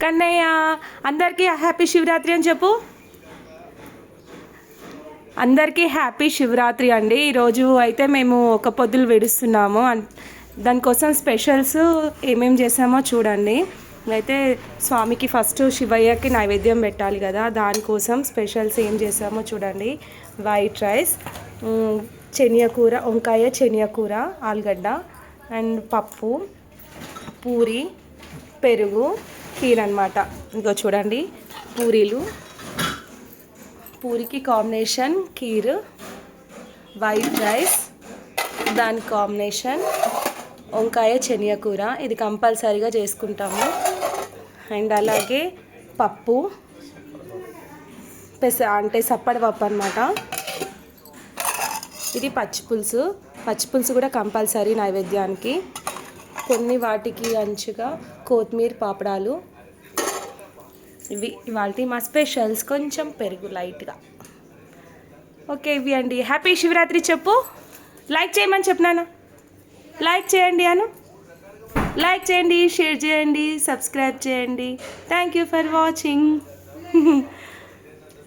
కన్నయ్య అందరికీ హ్యాపీ శివరాత్రి అని చెప్పు. అందరికీ హ్యాపీ శివరాత్రి అండి. ఈరోజు అయితే మేము ఒక పొద్దులు విడుస్తున్నాము. దానికోసం స్పెషల్స్ ఏమేమి చేసామో చూడండి. అయితే స్వామికి ఫస్ట్ శివయ్యకి నైవేద్యం పెట్టాలి కదా, దానికోసం స్పెషల్స్ ఏం చేసామో చూడండి. వైట్ రైస్, శనగకూర, వంకాయ శనగకూర, ఆలుగడ్డ అండ్ పప్పు, పూరి, పెరుగు, కీర్ అనమాట. ఇంకో చూడండి, పూరీలు, పూరికి కాంబినేషన్ కీర్, వైట్ రైస్, దాని కాంబినేషన్ వంకాయ శనగకూర. ఇది కంపల్సరీగా చేసుకుంటాము. అండ్ అలాగే పప్పు, అంటే సప్పడి పప్పు అనమాట. ఇది పచ్చిపులుసు కూడా కంపల్సరీ నైవేద్యానికి. కొన్ని వాటికి అంచుగా కొత్తిమీర, పాపడాలు. ఇవి ఇవాళ మా స్పెషల్స్. కొంచెం పెరుగు లైట్గా. ఓకే, ఇవి అండి. హ్యాపీ శివరాత్రి చెప్పు. లైక్ చేయమని చెప్పినాను. లైక్ చేయండి అను. లైక్ చేయండి, షేర్ చేయండి, సబ్స్క్రైబ్ చేయండి. Thank you for watching.